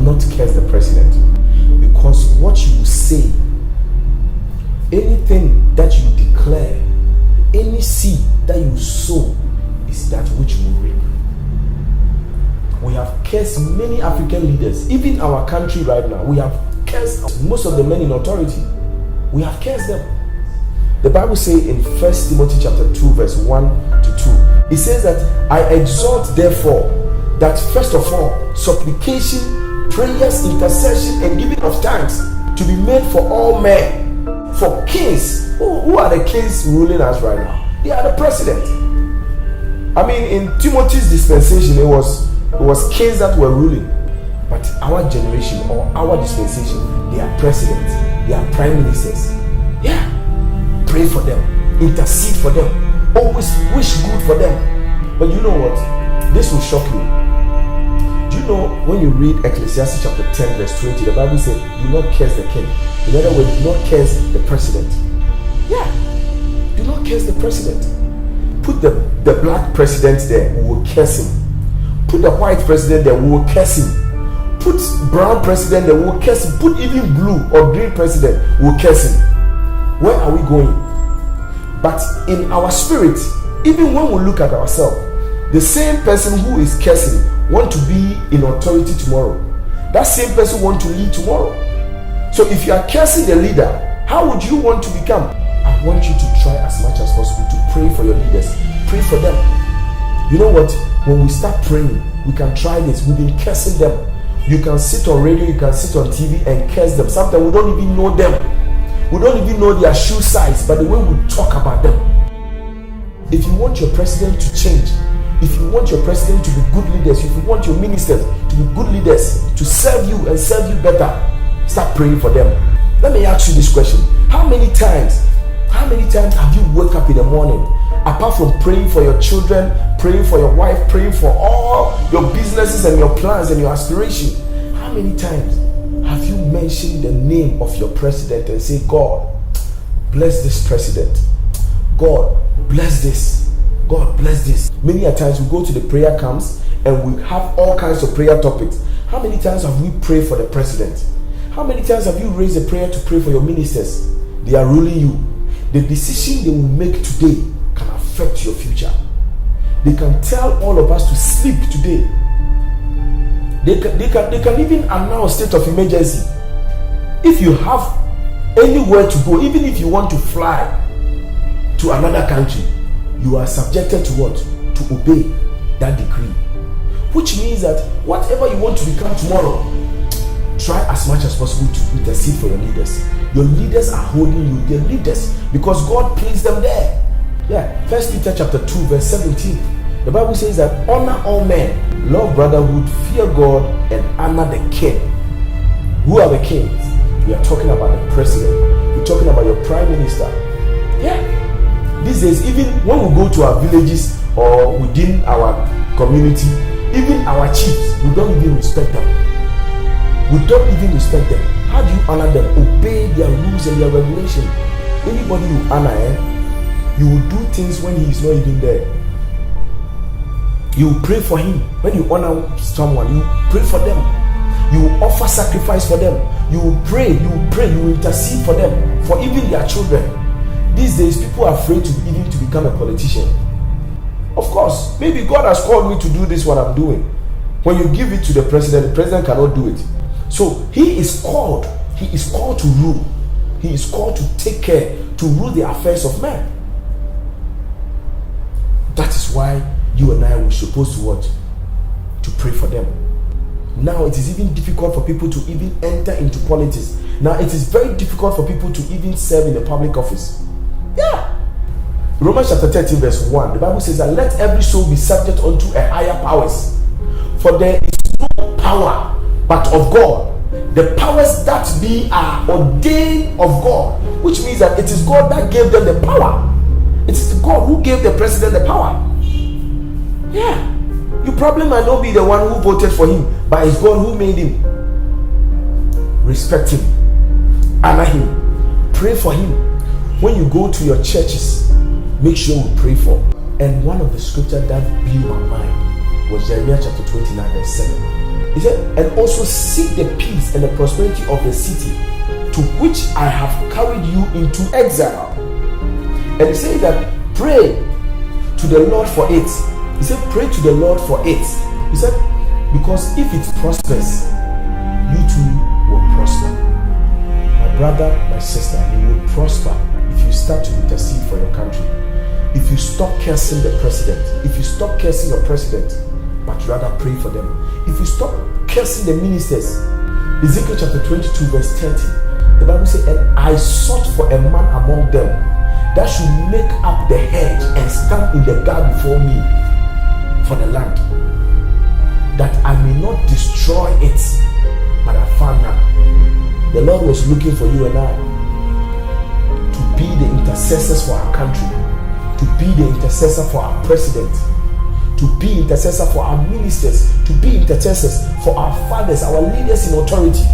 not curse the president, because what you say, anything that you declare, any seed that you sow is that which you reap. We have cursed many African leaders, even our country right now. We have cursed most of the men in authority. We have cursed them. The Bible says in 1 Timothy chapter 2 verse 1 to 2, it says that I exhort therefore that first of all supplication, prayers, intercession, and giving of thanks to be made for all men, for kings. Who are the kings ruling us right now? They are the president. I mean, in Timothy's dispensation, it was kings that were ruling. But our generation or our dispensation, they are presidents, they are prime ministers. Yeah. Pray for them, intercede for them, always wish good for them. But you know what? This will shock you. Do you know when you read Ecclesiastes chapter 10 verse 20, the Bible says, do not curse the king. In other words, do not curse the president. Yeah. Do not curse the president. Put the black president there, we will curse him. Put the white president there, we will curse him. Put brown president there, we will curse him. Put even blue or green president, we will curse him. Where are we going? But in our spirit, even when we look at ourselves, the same person who is cursing want to be in authority tomorrow. That same person want to lead tomorrow. So if you are cursing the leader, how would you want to become? I want you to try as much as possible to pray for your leaders. Pray for them. You know what? When we start praying, we can try this. We've been cursing them. You can sit on radio, you can sit on TV and curse them. Sometimes we don't even know them. We don't even know their shoe size, but the way we talk about them. If you want your president to change, if you want your president to be good leaders, if you want your ministers to be good leaders, to serve you and serve you better, start praying for them. Let me ask you this question. How many times have you woke up in the morning, apart from praying for your children, praying for your wife, praying for all your businesses and your plans and your aspirations? How many times have you mentioned the name of your president and say, God, bless this president. God, bless this. God, bless this. Many a times we go to the prayer camps and we have all kinds of prayer topics. How many times have we prayed for the president? How many times have you raised a prayer to pray for your ministers? They are ruling you. The decision they will make today can affect your future. They can tell all of us to sleep today. They can even announce state of emergency. If you have anywhere to go, even if you want to fly to another country, you are subjected to what? To obey that decree. Which means that whatever you want to become tomorrow, try as much as possible to intercede for your leaders. Your leaders are holding you, their leaders, because God placed them there. Yeah, 1 Peter chapter 2 verse 17. The Bible says that honor all men, love brotherhood, fear God, and honor the king. Who are the kings? We are talking about the president. We're talking about your prime minister. Yeah. These days, even when we go to our villages or within our community, even our chiefs, we don't even respect them. We don't even respect them. How do you honor them? Obey their rules and their regulation. Anybody you honor, you will do things when he is not even there. You will pray for him. When you honor someone, you pray for them. You will offer sacrifice for them. You will pray, you will intercede for them, for even their children. These days, people are afraid to even to become a politician. Of course, maybe God has called me to do this, what I'm doing. When you give it to the president cannot do it. So he is called to rule. He is called to take care, to rule the affairs of men. That is why you and I were supposed to what? To pray for them. Now it is even difficult for people to even enter into politics. Now it is very difficult for people to even serve in the public office. Yeah. Romans chapter 13 verse 1, the Bible says that let every soul be subject unto a higher powers. For there is no power but of God. The powers that be are ordained of God, which means that it is God that gave them the power. It is God who gave the president the power. Yeah. You probably might not be the one who voted for him, but it's God who made him. Respect him. Honor him. Pray for him. When you go to your churches, make sure we pray for. And one of the scriptures that blew my mind was Jeremiah chapter 29 verse 7. He said, and also seek the peace and the prosperity of the city to which I have carried you into exile. And he said that pray to the Lord for it. He said, pray to the Lord for it. He said, because if it prospers, you too will prosper. My brother, my sister, you will prosper if you start to intercede for your country. If you stop cursing the president, if you stop cursing your president, but rather pray for them. If you stop cursing the ministers. Ezekiel chapter 22 verse 30, the Bible says, and I sought for a man among them that should make up the hedge and stand in the gap before me for the land, that I may not destroy it. But I found none. The Lord was looking for you and I to be the intercessors for our country, to be the intercessor for our president, to be intercessor for our ministers, to be intercessors for our fathers, our leaders in authority.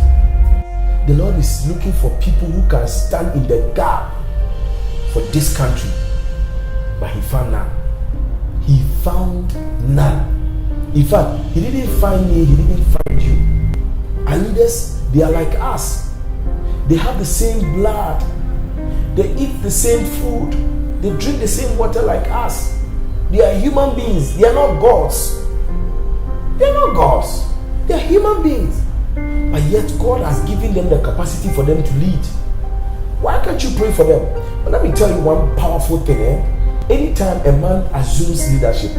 The Lord is looking for people who can stand in the gap for this country. But he found none. He found none. In fact, he didn't find me, he didn't find you. Our leaders, they are like us. They have the same blood. They eat the same food. They drink the same water like us. They are human beings. They are not gods. They are not gods. They are human beings. But yet God has given them the capacity for them to lead. Why can't you pray for them? But let me tell you one powerful thing. Anytime a man assumes leadership,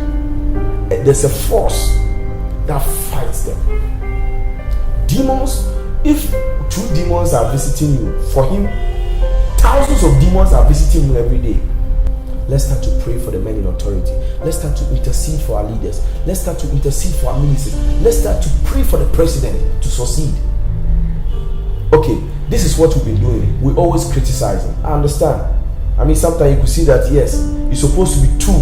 there's a force that fights them. Demons, if 2 demons are visiting you, for him, thousands of demons are visiting you every day. Let's start to pray for the men in authority. Let's start to intercede for our leaders. Let's start to intercede for our ministers. Let's start to pray for the president to succeed. Okay, this is what we've been doing. We always criticize him. I understand. I mean, sometimes you could see that, yes, it's supposed to be 2,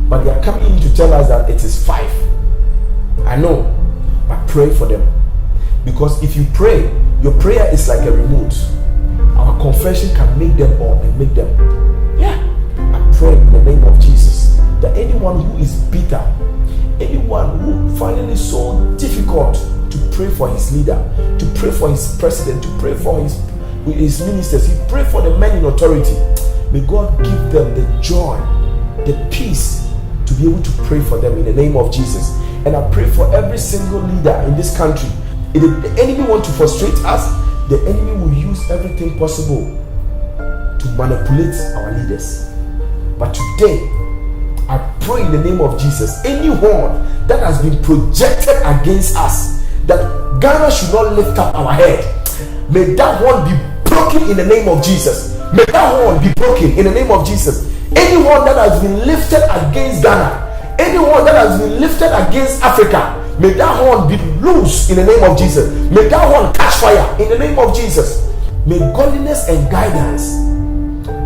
but they are coming in to tell us that it is 5. I know, but pray for them. Because if you pray, your prayer is like a remote. Our confession can make them all and make them. Yeah. I pray in the name of Jesus that anyone who is bitter, anyone who finally so difficult to pray for his leader, to pray for his president, to pray for his ministers, he pray for the men in authority. May God give them the joy, the peace to be able to pray for them in the name of Jesus. And I pray for every single leader in this country. If the enemy wants to frustrate us, the enemy will use everything possible to manipulate our leaders. But today, I pray in the name of Jesus, anyone that has been projected against us, that Ghana should not lift up our head, may that one be broken in the name of Jesus. May that one be broken in the name of Jesus. Anyone that has been lifted against Ghana, anyone that has been lifted against Africa, may that one be loose in the name of Jesus. May that one catch fire in the name of Jesus. May godliness and guidance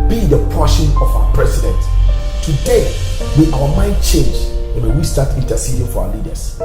be the portion of our president. Today, may our mind change and may we start interceding for our leaders.